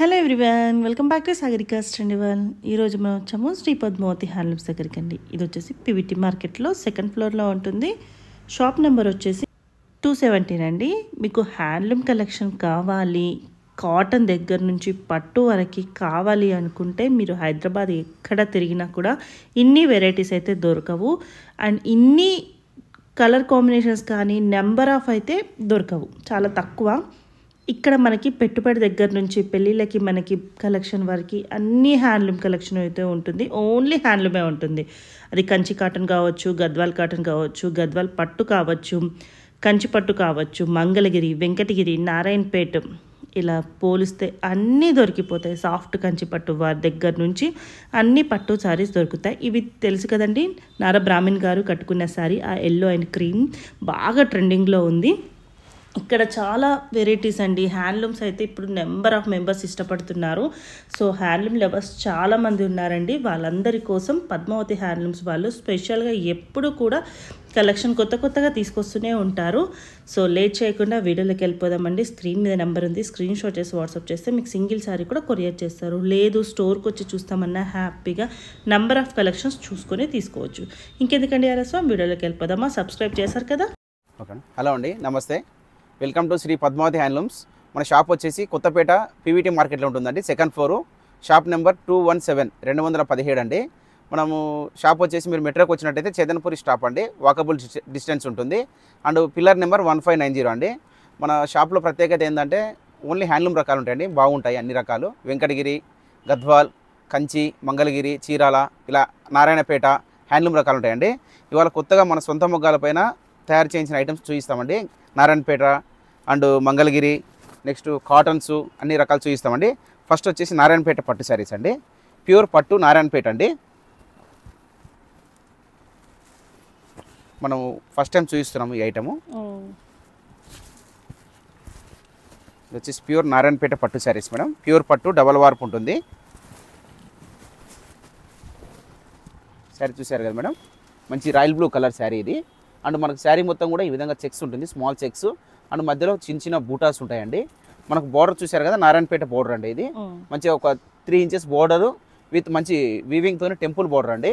Hello everyone, welcome back to Sagarika స్టండివల్. ఈరోజు మనం వచ్చాము శ్రీ పద్మావతి హ్యాండ్లూమ్స్ దగ్గరికి అండి. ఇది వచ్చేసి పివిటి మార్కెట్లో సెకండ్ ఫ్లోర్లో ఉంటుంది. షాప్ నెంబర్ వచ్చేసి 217 అండి. మీకు హ్యాండ్లూమ్ కలెక్షన్ కావాలి, కాటన్ దగ్గర నుంచి పట్టు వరకు కావాలి అనుకుంటే మీరు హైదరాబాద్ ఎక్కడ తిరిగినా కూడా ఇన్ని వెరైటీస్ అయితే దొరకవు. అండ్ ఇన్ని కలర్ కాంబినేషన్స్ కానీ నెంబర్ ఆఫ్ అయితే దొరకవు, చాలా తక్కువ. ఇక్కడ మనకి పెట్టుబడి దగ్గర నుంచి పెళ్ళిళ్ళకి మనకి కలెక్షన్ వరకు అన్ని హ్యాండ్లూమ్ కలెక్షన్ అయితే ఉంటుంది. ఓన్లీ హ్యాండ్లూమే ఉంటుంది. అది కంచి కాటన్ కావచ్చు, గద్వాల్ కాటన్ కావచ్చు, గద్వాల్ పట్టు కావచ్చు, కంచి పట్టు కావచ్చు, మంగళగిరి, వెంకటగిరి, నారాయణపేట, ఇలా పోలిస్తే అన్నీ దొరికిపోతాయి. సాఫ్ట్ కంచి పట్టు వారి దగ్గర నుంచి అన్ని పట్టు శారీస్ దొరుకుతాయి. ఇవి తెలుసు కదండి, నారా బ్రాహ్మణ్ గారు కట్టుకున్న శారీ, ఆ ఎల్లో అండ్ క్రీమ్ బాగా ట్రెండింగ్లో ఉంది. ఇక్కడ చాలా వెరైటీస్ అండి. హ్యాండ్లూమ్స్ అయితే ఇప్పుడు నెంబర్ ఆఫ్ మెంబర్స్ ఇష్టపడుతున్నారు. సో హ్యాండ్లూమ్ లవర్స్ చాలామంది ఉన్నారండి. వాళ్ళందరి కోసం పద్మావతి హ్యాండ్లూమ్స్ వాళ్ళు స్పెషల్గా ఎప్పుడు కూడా కలెక్షన్ కొత్తగా తీసుకొస్తూనే ఉంటారు. సో లేట్ చేయకుండా వీడియోలోకి వెళ్ళిపోదామండి. స్క్రీన్ మీద నెంబర్ ఉంది, స్క్రీన్ షాట్ చేసి వాట్సాప్ చేస్తే మీకు సింగిల్ శారీ కూడా కొరియర్ చేస్తారు. లేదు స్టోర్కి వచ్చి చూస్తామన్నా హ్యాపీగా నెంబర్ ఆఫ్ కలెక్షన్స్ చూసుకొని తీసుకోవచ్చు. ఇంకెందుకండి ఆలస్యం, వీడియోలోకి వెళ్ళిపోదామా? సబ్స్క్రైబ్ చేశారు కదా? ఓకే. హలో అండి, నమస్తే. Welcome to Shri Padmavati handlooms. మన షాప్ వచ్చేసి కొత్తపేట పీవీటీ మార్కెట్లో ఉంటుందండి. సెకండ్ ఫ్లోరు, షాప్ నెంబర్ 217 అండి. మనము షాప్ వచ్చేసి మీరు మెట్రోకి వచ్చినట్టయితే చేతన్పూరి స్టాప్ అండి, వాకబుల్ డిస్టెన్స్ ఉంటుంది. అండ్ పిల్లర్ నెంబర్ 1590 అండి. మన షాప్లో ప్రత్యేకత ఏంటంటే ఓన్లీ హ్యాండ్లూమ్ రకాలు ఉంటాయండి, బాగుంటాయి అన్ని రకాలు. వెంకటగిరి, గద్వాల్, కంచి, మంగళగిరి, చీరాల, ఇలా నారాయణపేట హ్యాండ్లూమ్ రకాలు ఉంటాయండి. ఇవాళ కొత్తగా మన సొంత మొగ్గాలపైన తయారు చేయించిన ఐటమ్స్ చూపిస్తామండి. Narayanpet and Mangalagiri, next cottons అన్ని రకాలు చూపిస్తామండి. ఫస్ట్ వచ్చేసి నారాయణపేట పట్టు శారీస్ అండి, ప్యూర్ పట్టు నారాయణపేట అండి. మనం ఫస్ట్ టైం చూపిస్తున్నాము ఈ ఐటము. ఇది వచ్చేసి ప్యూర్ నారాయణపేట పట్టు శారీస్ మేడం. ప్యూర్ పట్టు డబల్ వార్ప్ ఉంటుంది. శారీ చూసారు కదా మేడం, మంచి రాయల్ బ్లూ కలర్ శారీ ఇది. అండ్ మనకు శారీ మొత్తం కూడా ఈ విధంగా చెక్స్ ఉంటుంది, స్మాల్ చెక్స్. అండ్ మధ్యలో చిన్న బూటాస్ ఉంటాయండి. మనకు బోర్డర్ చూసారు కదా, నారాయణపేట బోర్డర్ అండి ఇది. మంచిగా ఒక 3 ఇంచెస్ బోర్డరు విత్ మంచి వీవింగ్తో టెంపుల్ బోర్డర్ అండి.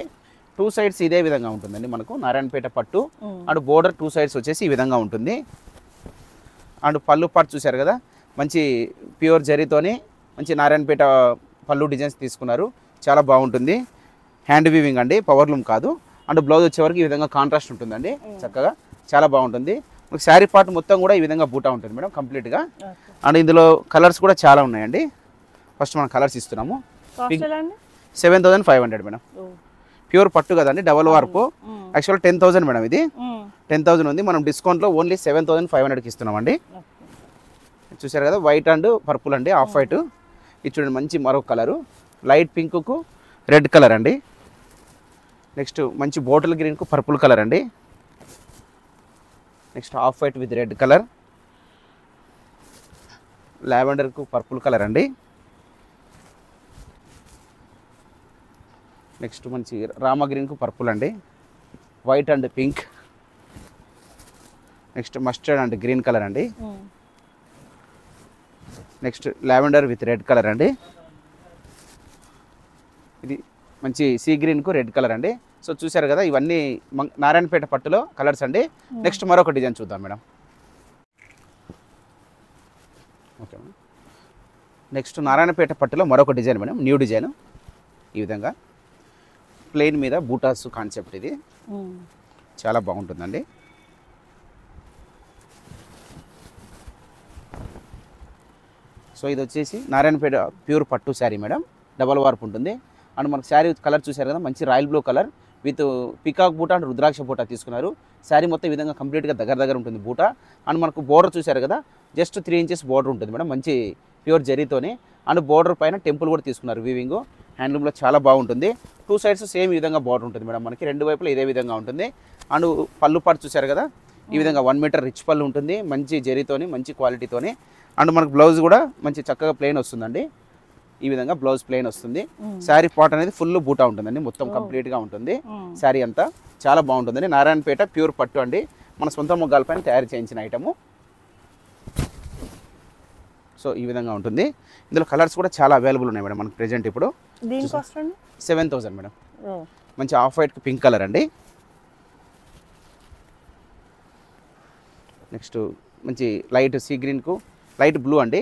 2 సైడ్స్ ఇదే విధంగా ఉంటుందండి మనకు నారాయణపేట పట్టు. అండ్ బోర్డర్ 2 సైడ్స్ వచ్చేసి ఈ విధంగా ఉంటుంది. అండ్ పళ్ళు పాటు చూసారు కదా, మంచి ప్యూర్ జరీతోని మంచి నారాయణపేట పళ్ళు డిజైన్స్ తీసుకున్నారు, చాలా బాగుంటుంది. హ్యాండ్ వీవింగ్ అండి, పవర్ లూమ్ కాదు. అండ్ బ్లౌజ్ వచ్చేవరకు ఈ విధంగా కాంట్రాస్ట్ ఉంటుందండి, చక్కగా చాలా బాగుంటుంది. మనకు శారీ పార్ట్ మొత్తం కూడా ఈ విధంగా బూటా ఉంటుంది మేడం కంప్లీట్గా. అండ్ ఇందులో కలర్స్ కూడా చాలా ఉన్నాయండి. ఫస్ట్ మనం కలర్స్ ఇస్తున్నాము. 7500 మేడం. ప్యూర్ పట్టు కదండి, డబల్ వార్పు. యాక్చువల్ 10,000 మేడం, ఇది 10,000 ఉంది. మనం డిస్కౌంట్లో ఓన్లీ 7500కి ఇస్తున్నామండి. చూసారు కదా, వైట్ అండ్ పర్పుల్ అండి, ఆఫ్ వైట్. ఇది చూడండి మంచి మరొక కలరు, లైట్ పింక్కు రెడ్ కలర్ అండి. నెక్స్ట్ మంచి బాటిల్ గ్రీన్కు పర్పుల్ కలర్ అండి. Next off white with red colour, లావెండర్కు పర్పుల్ కలర్ అండి. నెక్స్ట్ మంచి రామా గ్రీన్కు పర్పుల్ అండి, white and pink. Next mustard and green colour అండి. Next lavender with red colour అండి. ఇది మంచి సీ గ్రీన్కు రెడ్ కలర్ అండి. సో చూసారు కదా, ఇవన్నీ నారాయణపేట పట్టులో కలర్స్ అండి. నెక్స్ట్ మరొక డిజైన్ చూద్దాం madam. Okay madam, next Narayanpet పట్టులో మరొక డిజైన్ మేడం, న్యూ డిజైన్. ఈ విధంగా ప్లెయిన్ మీద బూటాస్ కాన్సెప్ట్, ఇది చాలా బాగుంటుందండి. సో ఇది వచ్చేసి నారాయణపేట ప్యూర్ పట్టు శారీ మేడం, డబల్ వార్ప్ ఉంటుంది. అండ్ మనకు శారీ కలర్ చూసారు కదా, మంచి royal blue colour with peacock బూటా అండ్ రుద్రాక్ష బూటా తీసుకున్నారు. శారీ మొత్తం ఈ విధంగా కంప్లీట్గా దగ్గర ఉంటుంది బూటా. అండ్ మనకు బోర్డర్ చూసారు కదా, జస్ట్ 3 ఇంచెస్ బోర్డర్ ఉంటుంది మేడం, మంచి ప్యూర్ జరీతోనే. అండ్ బోర్డర్ పైన టెంపుల్ కూడా తీసుకున్నారు, వీవింగ్. హ్యాండ్లూమ్లో చాలా బాగుంటుంది. 2 సైడ్స్ సేమ్ ఈ విధంగా బోర్డర్ ఉంటుంది మేడం, మనకి 2 వైపులా ఇదే విధంగా ఉంటుంది. అండ్ పళ్ళు పాటు చూసారు కదా, ఈ విధంగా 1 మీటర్ రిచ్ పళ్ళు ఉంటుంది, మంచి జరీతోని, మంచి క్వాలిటీతోని. అండ్ మనకు బ్లౌజ్ కూడా మంచి చక్కగా ప్లెయిన్ వస్తుందండి. ఈ విధంగా బ్లౌజ్ ప్లెయిన్ వస్తుంది. శారీ పార్ట్ అనేది ఫుల్ బూటా ఉంటుందండి, మొత్తం కంప్లీట్గా ఉంటుంది శారీ అంతా, చాలా బాగుంటుందండి. నారాయణపేట ప్యూర్ పట్టు అండి, మన సొంత మొగ్గాలపైన తయారు చేయించిన ఐటము. సో సో ఈ విధంగా ఉంటుంది. ఇందులో కలర్స్ కూడా చాలా అవైలబుల్ ఉన్నాయి మేడం మనకు ప్రెజెంట్ ఇప్పుడు. దీని కాస్ట్ అండి 7,000 మేడం. మంచి ఆఫ్ వైట్ పింక్ కలర్ అండి. నెక్స్ట్ మంచి లైట్ సీ గ్రీన్కు లైట్ బ్లూ అండి,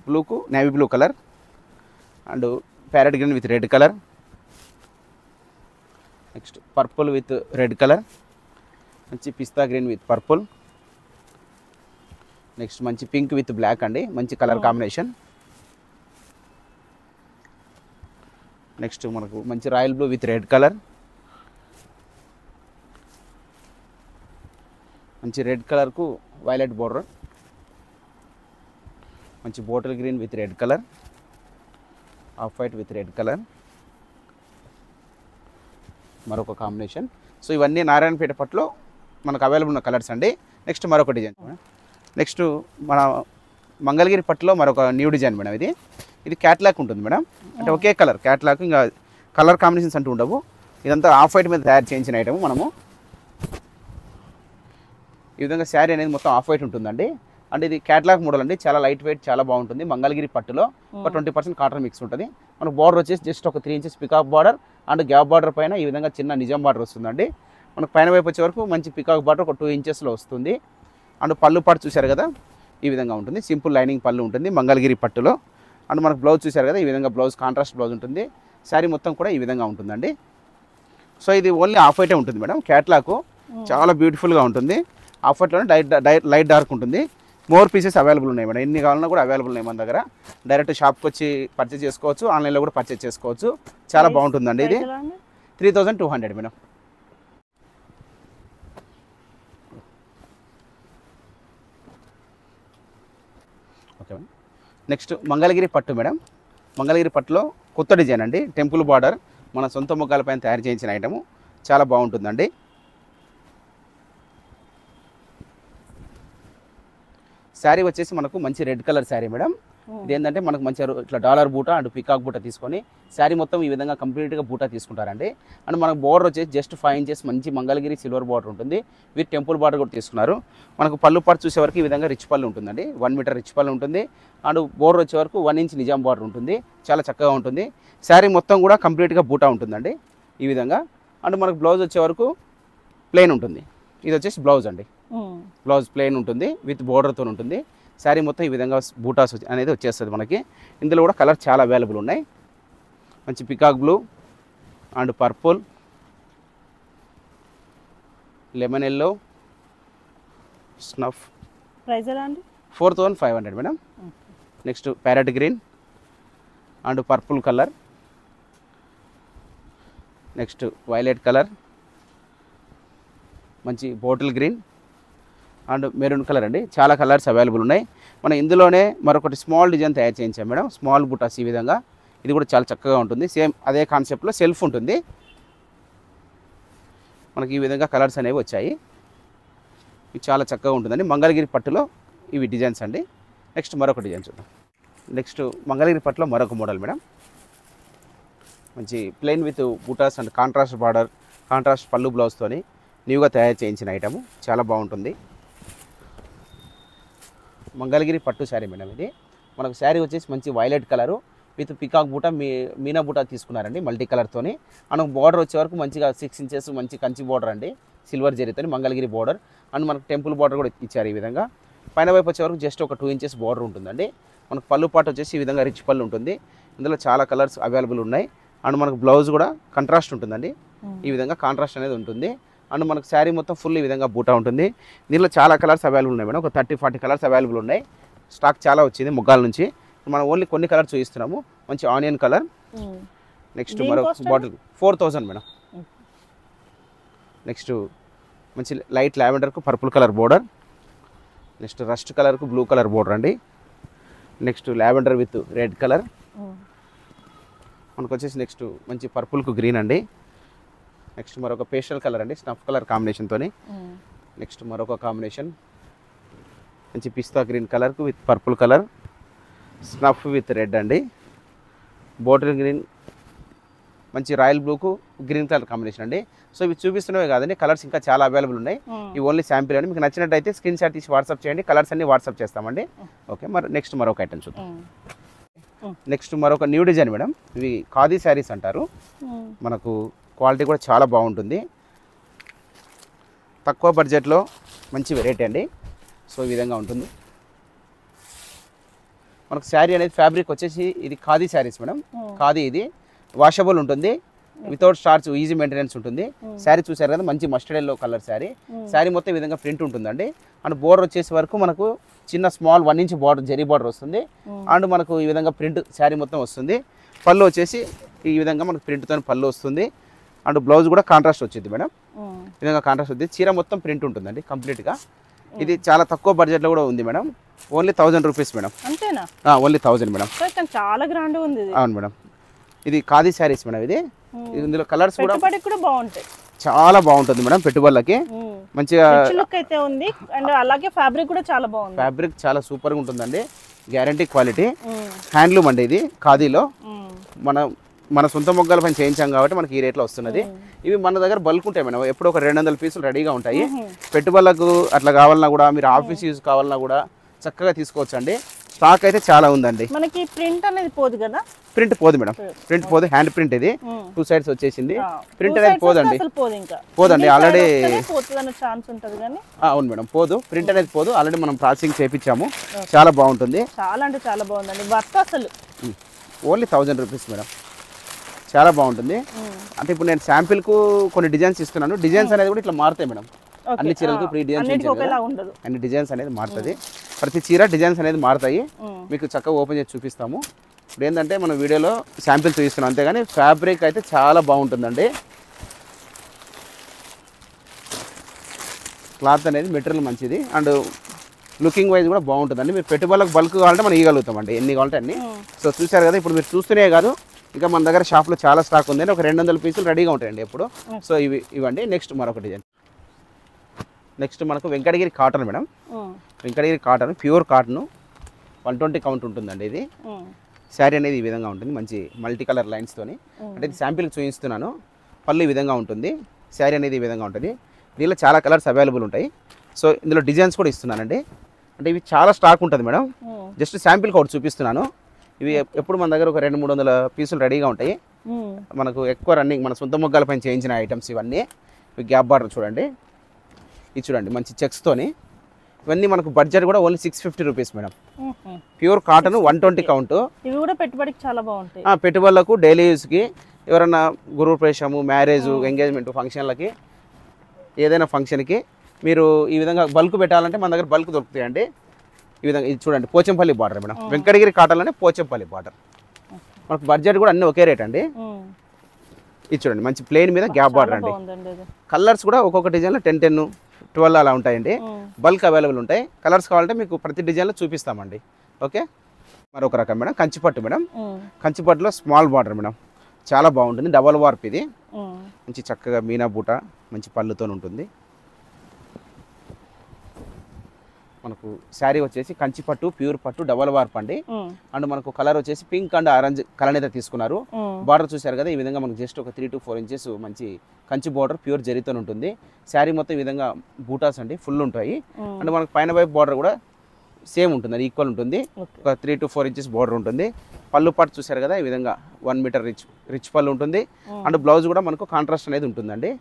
బ్లూకు navy blue colour and parrot green with red colour. Next purple with red colour, మంచి pista green with purple. Next మంచి పింక్ విత్ బ్లాక్ అండి, మంచి కలర్ కాంబినేషన్. నెక్స్ట్ మనకు మంచి royal blue with red colour, మంచి red కలర్కు వైలెట్ బోర్డర్, మంచి bottle green with red colour, off white with red colour మరొక కాంబినేషన్. సో ఇవన్నీ నారాయణపేట పట్టులో మనకు అవైలబుల్ ఉన్న కలర్స్ అండి. నెక్స్ట్ మరొక డిజైన్. నెక్స్ట్ మన మంగళగిరి పట్టులో మరొక న్యూ డిజైన్ మేడం. ఇది క్యాట్లాక్ ఉంటుంది మేడం, అంటే ఒకే కలర్ క్యాట్లాక్, ఇంకా కలర్ కాంబినేషన్స్ అంటూ ఉండవు. ఇదంతా ఆఫ్ వైట్ మీద తయారు చేయించిన ఐటమ్. మనము ఈ విధంగా శారీ అనేది మొత్తం ఆఫ్ వైట్ ఉంటుందండి. అంటే ఇది క్యాట్లాగ్ మోడల్ అండి, చాలా లైట్ వెయిట్, చాలా బాగుంటుంది. మంగళగిరి పట్టులో ఒక 20% కాటన్ మిక్స్ ఉంటుంది. మనకు బార్డర్ వచ్చేసి జస్ట్ ఒక 3 inches peacock border and gap border పైన ఈ విధంగా చిన్న నిజాం బార్డర్ వస్తుందండి. మనకు పైన వైపు వచ్చే వరకు మంచి పికాక్ బార్డర్ ఒక 2 ఇంచెస్లో వస్తుంది. అండ్ పళ్ళు పాటు చూశారు కదా ఈ విధంగా ఉంటుంది, సింపుల్ లైనింగ్ పళ్ళు ఉంటుంది మంగళగిరి పట్టులో. అండ్ మనకు బ్లౌజ్ చూశారు కదా ఈ విధంగా బ్లౌజ్ కాంట్రాస్ట్ బ్లౌజ్ ఉంటుంది. శారీ మొత్తం కూడా ఈ విధంగా ఉంటుందండి. సో ఇది ఓన్లీ ఆఫ్ వైటే ఉంటుంది మేడం. క్యాట్లాక్ చాలా బ్యూటిఫుల్గా ఉంటుంది. ఆఫ్ వైట్లోనే లైట్ డార్క్ ఉంటుంది. మోర్ పీసెస్ అవైలబుల్ ఉన్నాయి మేడం, ఎన్ని కావాలన్నా కూడా అవైలబుల్ ఉన్నాయి మన దగ్గర. డైరెక్ట్ షాప్కి వచ్చి పర్చేస్ చేసుకోవచ్చు, ఆన్లైన్లో కూడా పర్చేస్ చేసుకోవచ్చు. చాలా బాగుంటుందండి. ఇది 3,200 madam. Okay madam. Next Mangalagiri పట్టు మేడం. మంగళగిరి పట్టులో కొత్త డిజైన్ అండి, టెంపుల్ బార్డర్ మన సొంత మొగ్గాలపైన తయారు చేయించిన ఐటము. చాలా బాగుంటుందండి. శారీ వచ్చేసి మనకు మంచి రెడ్ కలర్ శారీ మేడం. ఇదేంటంటే మనకు మంచి ఇట్లా డాలర్ బూటా అండ్ పికాక్ బూటా తీసుకొని శారీ మొత్తం ఈ విధంగా కంప్లీట్గా బూటా తీసుకుంటారండి. అండ్ మనకు బోర్డర్ వచ్చేసి జస్ట్ 5 ఇంచెస్ మంచి మంగళగిరి సిల్వర్ బార్డర్ ఉంటుంది. విత్ టెంపుల్ బార్డర్ కూడా తీసుకున్నారు. మనకు పళ్ళు పాటు చూసే వరకు ఈ విధంగా రిచ్ పళ్ళు ఉంటుందండి, 1 మీటర్ రిచ్ పళ్ళు ఉంటుంది. అండ్ బోర్డర్ వచ్చే వరకు 1 ఇంచ్ నిజాం బార్డర్ ఉంటుంది. చాలా చక్కగా ఉంటుంది. శారీ మొత్తం కూడా కంప్లీట్గా బూటా ఉంటుందండి ఈ విధంగా. అండ్ మనకు బ్లౌజ్ వచ్చే వరకు ప్లెయిన్ ఉంటుంది. ఇది వచ్చేసి బ్లౌజ్ అండి, బ్లౌజ్ ప్లెయిన్ ఉంటుంది విత్ బోర్డర్తో ఉంటుంది. శారీ మొత్తం ఈ విధంగా బూటాస్ అనేది వచ్చేస్తుంది మనకి. ఇందులో కూడా కలర్ చాలా అవైలబుల్ ఉన్నాయి. మంచి peacock blue and purple, lemon yellow, snuff. Price ఎలా అండి? 4,500 madam. Next parrot green and purple colour, next violet colour, మంచి bottle green and maroon colour అండి. చాలా కలర్స్ అవైలబుల్ ఉన్నాయి. మనం ఇందులోనే మరొకటి స్మాల్ డిజైన్ తయారు చేయించాం మేడం, స్మాల్ బుటాస్ ఈ విధంగా. ఇది కూడా చాలా చక్కగా ఉంటుంది. సేమ్ అదే కాన్సెప్ట్లో సెల్ఫ్ ఉంటుంది. మనకి ఈ విధంగా కలర్స్ అనేవి వచ్చాయి. ఇది చాలా చక్కగా ఉంటుందండి. మంగళగిరి పట్టులో ఇవి డిజైన్స్ అండి. నెక్స్ట్ మరొక డిజైన్ చూద్దాం. నెక్స్ట్ మంగళగిరి పట్టులో మరొక మోడల్ మేడం. మంచి ప్లెయిన్ విత్ బుటాస్ అండ్ కాంట్రాస్ట్ బార్డర్, కాంట్రాస్ట్ పళ్ళు బ్లౌజ్తోని న్యూగా తయారు చేయించిన ఐటము. చాలా బాగుంటుంది. మంగళగిరి పట్టు శారీ మేడం. ఇది మనకు శారీ వచ్చేసి మంచి వైలెట్ కలరు విత్ పికాక్ బూటా, మీనా బూటా తీసుకున్నారండి మల్టీ కలర్తోని. మనకు బార్డర్ వచ్చే వరకు మంచిగా 6 ఇంచెస్ మంచి కంచి బార్డర్ అండి, సిల్వర్ జరీతోని మంగళగిరి బార్డర్. అండ్ మనకు టెంపుల్ బార్డర్ కూడా ఇచ్చారు ఈ విధంగా. పైన వైపు వచ్చే వరకు జస్ట్ ఒక 2 ఇంచెస్ బార్డర్ ఉంటుందండి. మనకు పళ్ళు పాటు వచ్చేసి ఈ విధంగా రిచ్ పళ్ళు ఉంటుంది. ఇందులో చాలా కలర్స్ అవైలబుల్ ఉన్నాయి. అండ్ మనకు బ్లౌజ్ కూడా కాంట్రాస్ట్ ఉంటుందండి, ఈ విధంగా కాంట్రాస్ట్ అనేది ఉంటుంది. అండ్ మనకు శారీ మొత్తం ఫుల్ ఈ విధంగా బూటా ఉంటుంది. దీనిలో చాలా కలర్స్ అవైలబుల్ ఉన్నాయి మేడం, ఒక 30-40 కలర్స్ అవైలబుల్ ఉన్నాయి. స్టాక్ చాలా వచ్చింది మొగ్గాల నుంచి. మనం ఓన్లీ కొన్ని కలర్స్ చూపిస్తున్నాము. మంచి ఆనియన్ కలర్. నెక్స్ట్ మరో బాటిల్ 4,000 మేడం. నెక్స్ట్ మంచి లైట్ లావెండర్కు purple colour border, next rust కలర్కు బ్లూ కలర్ బోర్డర్ అండి. Next lavender with red colour. మనకు వచ్చేసి నెక్స్ట్ మంచి పర్పుల్కు గ్రీన్ అండి. నెక్స్ట్ మరొక పేస్టల్ కలర్ అండి, స్నఫ్ కలర్ కాంబినేషన్తో. నెక్స్ట్ మరొక కాంబినేషన్ మంచి పిస్తా గ్రీన్ కలర్కు with purple colour, snuff with red అండి. బాటిల్ గ్రీన్ మంచి రాయల్ బ్లూకు గ్రీన్ కలర్ కాంబినేషన్ అండి. సో ఇవి చూపిస్తున్నవే కాదండి, కలర్స్ ఇంకా చాలా అవైలబుల్ ఉన్నాయి. ఇవి ఓన్లీ శాంపిల్ అండి. మీకు నచ్చినట్టయితే స్క్రీన్ షాట్ తీసి వాట్సాప్ చేయండి, కలర్స్ అన్ని వాట్సాప్ చేస్తామండి. ఓకే, మరి నెక్స్ట్ మరొక ఐటమ్ చూద్దాం. నెక్స్ట్ మరొక న్యూ డిజైన్ మేడం. ఇవి ఖాదీ శారీస్ అంటారు. మనకు క్వాలిటీ కూడా చాలా బాగుంటుంది, తక్కువ బడ్జెట్లో మంచి వెరైటీ అండి. సో ఈ విధంగా ఉంటుంది. మనకు శారీ అనేది ఫ్యాబ్రిక్ వచ్చేసి ఇది ఖాదీ శారీస్ మేడం. ఖాదీ ఇది వాషబుల్ ఉంటుంది, వితౌట్ స్టార్చ్, ఈజీ మెయింటెనెన్స్ ఉంటుంది. శారీ చూసారు కదా, మంచి mustard yellow colour sari. Sari మొత్తం ఈ విధంగా ప్రింట్ ఉంటుందండి. అండ్ బోర్డర్ వచ్చేసి వరకు మనకు చిన్న small 1 inch border, zari border వస్తుంది. అండ్ మనకు ఈ విధంగా ప్రింట్ శారీ మొత్తం వస్తుంది. పళ్ళు వచ్చేసి ఈ విధంగా మనకు ప్రింట్తో పళ్ళు వస్తుంది. అండ్ బ్లౌజ్ కూడా కాంట్రాస్ట్ వచ్చింది మేడం. ఈ విధంగా కాంట్రాస్ట్ వచ్చింది. చీర మొత్తం ప్రింట్ ఉంటుందండి కంప్లీట్గా. ఇది చాలా తక్కువ బడ్జెట్లో కూడా ఉంది మేడం. Only 1000 rupees madam. అంతేనా? Only 1000 madam. చాలా గ్రాండ్ ఉంది. అవును మేడం, ఇది ఖాదీ శారీస్ మేడం. ఇది ఇందులో కలర్స్ కూడా బాగుంటాయి, చాలా బాగుంటుంది మేడం. పెట్టుబడులకి మంచిగా లుక్ అయితే ఉంది. అండ్ అలాగే ఫ్యాబ్రిక్ కూడా చాలా బాగుంది. ఫ్యాబ్రిక్ చాలా సూపర్గా ఉంటుందండి, గ్యారంటీ క్వాలిటీ. హ్యాండ్లూమ్ అండి ఇది ఖాదీలో. మన సొంత మొగ్గల పైన చేయించాం కాబట్టి మనకి ఈ రేట్లో వస్తున్నది. ఇవి మన దగ్గర బల్క్ ఉంటాయి మేడం. ఎప్పుడు ఒక 200 పీసులు రెడీగా ఉంటాయి. పెట్టుబడులకు అట్లా కావాలన్నా కూడా, మీరు ఆఫీస్ యూజ్ కావాలన్నా కూడా చక్కగా తీసుకోవచ్చు అండి. స్టాక్ అయితే చాలా ఉందండి. మనకి ప్రింట్ అనేది పోదు కదా? ప్రింట్ పోదు మేడం, ప్రింట్ పోదు. హ్యాండ్ ప్రింట్ ఇది 2 సైడ్స్ వచ్చేసింది. ప్రింట్ అనేది పోదండి, పోదండి. ఆల్రెడీ అవును మేడం, పోదు. ప్రింట్ అనేది పోదు. ఆల్రెడీ మనం ప్రాసెసింగ్ చేయించాము. చాలా బాగుంటుంది, చాలా అంటే చాలా బాగుందండి. వర్త్ అసలు ఓన్లీ 1000 రూపీస్ మేడం. చాలా బాగుంటుంది. అంటే ఇప్పుడు నేను శాంపిల్కు కొన్ని డిజైన్స్ ఇస్తున్నాను. డిజైన్స్ అనేది కూడా ఇట్లా మారుతాయి మేడం. అన్ని చీరలకు ఇప్పుడు ఈ డిజైన్స్ అన్ని డిజైన్స్ అనేది మారుతుంది. ప్రతి చీర డిజైన్స్ అనేది మారుతాయి. మీకు చక్కగా ఓపెన్ చేసి చూపిస్తాము. ఇప్పుడు ఏంటంటే మనం వీడియోలో శాంపిల్ చూపిస్తున్నాం అంతేగాని ఫ్యాబ్రిక్ అయితే చాలా బాగుంటుందండి. క్లాత్ అనేది మెటీరియల్ మంచిది అండ్ లుకింగ్ వైజ్ కూడా బాగుంటుందండి. మీరు పెట్టుబడులకు బల్క్ కావాలంటే మనం ఇవ్వగలుగుతామండి, ఎన్ని కావాలంటే అన్ని. సో చూసారు కదా, ఇప్పుడు మీరు చూస్తూనే కాదు, ఇంకా మన దగ్గర షాప్లో చాలా స్టాక్ ఉందండి. ఒక 200 పీసులు రెడీగా ఉంటాయండి ఎప్పుడు. సో ఇవ్వండి. నెక్స్ట్ మరొక డిజైన్. నెక్స్ట్ మనకు Venkatagiri cotton madam. Venkatagiri cotton, pure cotton, 120 count ఉంటుందండి. ఇది శారీ అనేది ఈ విధంగా ఉంటుంది, మంచి మల్టీ కలర్ లైన్స్తోని. అంటే ఇది శాంపిల్కి చూపిస్తున్నాను. పళ్ళు ఈ విధంగా ఉంటుంది, శారీ అనేది ఈ విధంగా ఉంటుంది. దీనిలో చాలా కలర్స్ అవైలబుల్ ఉంటాయి. సో ఇందులో డిజైన్స్ కూడా ఇస్తున్నానండి. అంటే ఇవి చాలా స్టాక్ ఉంటుంది మేడం. జస్ట్ శాంపిల్కి ఒకటి చూపిస్తున్నాను. ఇవి ఎప్పుడు మన దగ్గర ఒక 200-300 పీసులు రెడీగా ఉంటాయి. మనకు ఎక్కువ రన్నింగ్, మన సొంత మొగ్గల పైన చేయించిన ఐటమ్స్ ఇవన్నీ. ఇవి గ్యాప్ బార్డర్ చూడండి, ఇది చూడండి మంచి చెక్స్తోని. ఇవన్నీ మనకు బడ్జెట్ కూడా only 650 rupees madam. Pure cotton, 120 count. ఇవి కూడా పెట్టుబడికి చాలా బాగుంటాయి. పెట్టుబడులకు, డైలీ యూస్కి, ఎవరైనా గృహప్రవేశము, మ్యారేజ్, ఎంగేజ్మెంట్ ఫంక్షన్లకి, ఏదైనా ఫంక్షన్కి మీరు ఈ విధంగా బల్క్ పెట్టాలంటే మన దగ్గర బల్క్ దొరుకుతాయండి. ఈ విధంగా ఇది చూడండి, పోచంపల్లి బార్డర్ మేడం. వెంకటగిరి కాటన్లోనే పోచంపల్లి బార్డర్. మనకు బడ్జెట్ కూడా అన్ని ఒకే రేట్ అండి. ఇది చూడండి మంచి ప్లెయిన్ మీద గ్యాప్ బార్డర్ అండి. కలర్స్ కూడా ఒక్కొక్క డిజైన్లో 10, 12 అలా ఉంటాయండి. బల్క్ అవైలబుల్ ఉంటాయి. కలర్స్ కావాలంటే మీకు ప్రతి డిజైన్లో చూపిస్తామండి. ఓకే, మరొక రకం మేడం, కంచిపట్టు మేడం. కంచిపట్టులో స్మాల్ బార్డర్ మేడం, చాలా బాగుంటుంది. డబల్ వార్ప్ ఇది, మంచి చక్కగా మీనా బూట, మంచి పళ్ళుతో ఉంటుంది. మనకు శారీ వచ్చేసి కంచిపట్టు, ప్యూర్ పట్టు, డబల్ వార్ప్ అండి. అండ్ మనకు కలర్ వచ్చేసి పింక్ అండ్ ఆరెంజ్ కలర్ అయితే తీసుకున్నారు. బార్డర్ చూసారు కదా, ఈ విధంగా మనకు జస్ట్ ఒక 3 to 4 ఇంచెస్ మంచి కంచి బార్డర్ ప్యూర్ జరీతో ఉంటుంది. శారీ మొత్తం ఈ విధంగా బూటాస్ అండి ఫుల్ ఉంటాయి. అండ్ మనకు పైన వైపు బార్డర్ కూడా సేమ్ ఉంటుంది, అది ఈక్వల్ ఉంటుంది. ఒక 3 to 4 ఇంచెస్ బార్డర్ ఉంటుంది. పళ్ళు పాటు చూసారు కదా, ఈ విధంగా 1 మీటర్ రిచ్ పళ్ళు ఉంటుంది. అండ్ బ్లౌజ్ కూడా మనకు కాంట్రాస్ట్ అనేది ఉంటుందండి.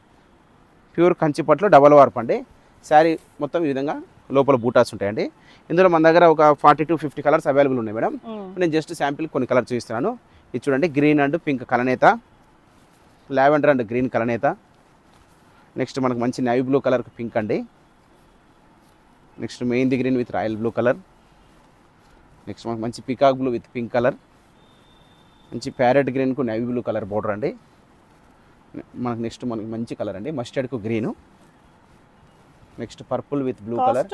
ప్యూర్ కంచిపట్టులో డబల్ వార్ప్ అండి. శారీ మొత్తం ఈ విధంగా లోపల బూటాస్ ఉంటాయండి. ఇందులో మన దగ్గర ఒక 40 to 50 కలర్స్ అవైలబుల్ ఉన్నాయి మేడం. నేను జస్ట్ శాంపిల్ కొన్ని కలర్స్ చూపిస్తున్నాను. ఇది చూడండి, గ్రీన్ అండ్ పింక్ కలనేత, లావెండర్ అండ్ గ్రీన్ కలనేత. నెక్స్ట్ మనకు మంచి నేవీ బ్లూ కలర్ పింక్ అండి. Next mehndi green with royal blue colour. Next మనకు మంచి peacock blue with pink colour. మంచి ప్యారెట్ గ్రీన్కు నేవీ బ్లూ కలర్ బోర్డర్ అండి. మనకు నెక్స్ట్ మనకి మంచి కలర్ అండి, మస్టర్డ్కు green. Next purple with blue colour.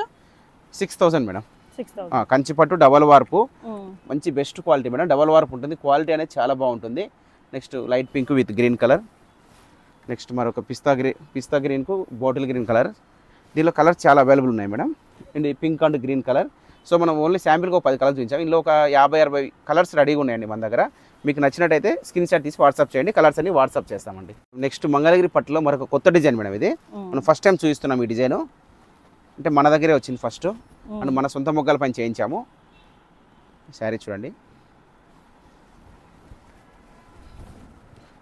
6000 madam. Kanchipattu double వార్పు, మంచి బెస్ట్ క్వాలిటీ మేడం. డబల్ వార్పు ఉంటుంది, క్వాలిటీ అనేది చాలా బాగుంటుంది. Next light pink with green colour. Next మరొక పిస్తా గ్రీన్కు బాటిల్ గ్రీన్ కలర్. దీనిలో కలర్స్ చాలా అవైలబుల్ ఉన్నాయి madam. And pink and green colour. So మనం ఓన్లీ శాంపిల్కి ఒక 10 కలర్స్ చూపించాము. ఇందులో ఒక 50-60 కలర్స్ రెడీగా ఉన్నాయండి మన దగ్గర. మీకు నచ్చినట్టయితే స్క్రీన్ షాట్ తీసి వాట్సాప్ చేయండి, కలర్స్ అన్ని వాట్సాప్ చేస్తామండి. నెక్స్ట్ మంగళగిరి పట్టులో మరొక కొత్త డిజైన్ మేడం ఇది. మనం ఫస్ట్ టైం చూపిస్తున్నాం ఈ డిజైన్. అంటే మన దగ్గరే వచ్చింది ఫస్ట్, అండ్ మన సొంత మొగ్గల పైన చేయించాము. శారీ చూడండి,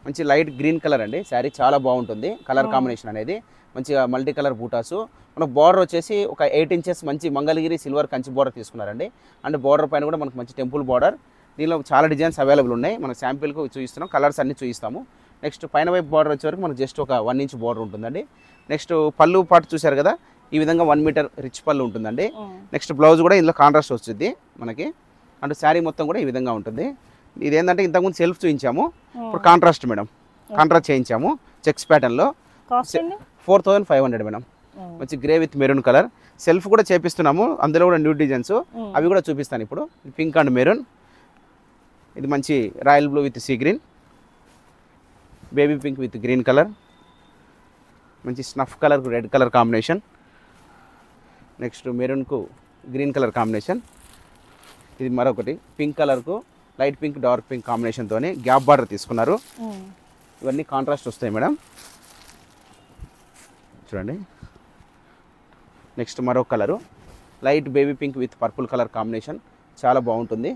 మంచి లైట్ గ్రీన్ కలర్ అండి. శారీ చాలా బాగుంటుంది, కలర్ కాంబినేషన్ అనేది మంచిగా మల్టీ కలర్ బూటాసు. మనకు బార్డర్ వచ్చేసి ఒక 8 ఇంచెస్ మంచి మంగళగిరి సిల్వర్ కంచి బార్డర్ తీసుకున్నారండి. అండ్ బార్డర్ పైన కూడా మనకు మంచి టెంపుల్ బార్డర్. దీనిలో చాలా డిజైన్స్ అవైలబుల్ ఉన్నాయి. మనం శాంపిల్కు చూపిస్తున్నాం, కలర్స్ అన్ని చూపిస్తాము. నెక్స్ట్ పైన వైపు బార్డర్ వచ్చే వరకు మనకు జస్ట్ ఒక 1 ఇంచ్ బార్డర్ ఉంటుందండి. నెక్స్ట్ పళ్ళు పాటు చూశారు కదా, ఈ విధంగా 1 మీటర్ రిచ్ పళ్ళు ఉంటుందండి. నెక్స్ట్ బ్లౌజ్ కూడా ఇందులో కాంట్రాస్ట్ వస్తుంది మనకి. అండ్ శారీ మొత్తం కూడా ఈ విధంగా ఉంటుంది. ఇదేంటంటే ఇంతకుముందు సెల్ఫ్ చూపించాము, ఇప్పుడు కాంట్రాస్ట్ మేడం, కాంట్రాస్ట్ చేయించాము చెక్స్ ప్యాటర్న్లో. 4500 మేడం. మంచి grey with maroon colour. Self కూడా చేపిస్తున్నాము, అందులో కూడా న్యూ డిజైన్స్, అవి కూడా చూపిస్తాను ఇప్పుడు. పింక్ అండ్ మెరూన్, ఇది మంచి royal blue with sea green, baby pink with green colour, మంచి snuff colour red colour combination. Next మెరూన్కు గ్రీన్ కలర్ కాంబినేషన్. ఇది మరొకటి పింక్ కలర్కు లైట్ పింక్ డార్క్ పింక్ కాంబినేషన్తో గ్యాప్ బార్డర్ తీసుకున్నారు. ఇవన్నీ కాంట్రాస్ట్ వస్తాయి మేడం, చూడండి. నెక్స్ట్ మరొక colour light baby pink with purple colour combination, చాలా బాగుంటుంది.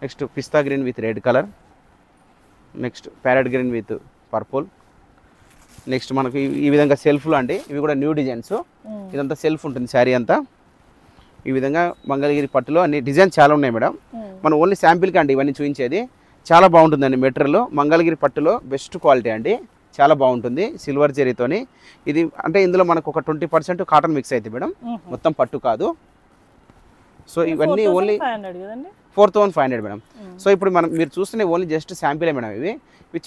Next pista green with red colour. Next parrot green with purple. Next మనకి ఈ విధంగా సెల్ఫ్లో అండి, ఇవి కూడా న్యూ డిజైన్స్. ఇదంతా సెల్ఫ్ ఉంటుంది శారీ అంతా. ఈ విధంగా మంగళగిరి పట్టులో అన్ని డిజైన్స్ చాలా ఉన్నాయి మేడం. మనం ఓన్లీ శాంపిల్కి అండి ఇవన్నీ చూపించేది. చాలా బాగుంటుందండి మెటీరియల్. మంగళగిరి పట్టులో బెస్ట్ క్వాలిటీ అండి, చాలా బాగుంటుంది సిల్వర్ జెరీతోని. ఇది అంటే ఇందులో మనకు ఒక 20% కాటన్ మిక్స్ అవుతుంది మేడం, మొత్తం పట్టు కాదు. సో ఇవన్నీ ఓన్లీ 4500 మేడం. సో ఇప్పుడు మీరు చూస్తున్న ఓన్లీ జస్ట్ శాంపిలే మేడం. ఇవి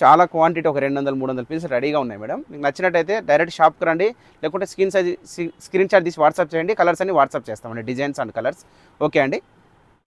చాలా క్వాంటిటీ, ఒక 200-300 పీసెస్ రెడీగా ఉన్నాయి మేడం. మీకు నచ్చినట్టయితే డైరెక్ట్ షాప్కి రండి, లేకుంటే స్క్రీన్ షాట్ తీసి వాట్సాప్ చేయండి, కలర్స్ అన్ని వాట్సాప్ చేస్తామండి, డిజైన్స్ అండ్ కలర్స్. ఓకే అండి.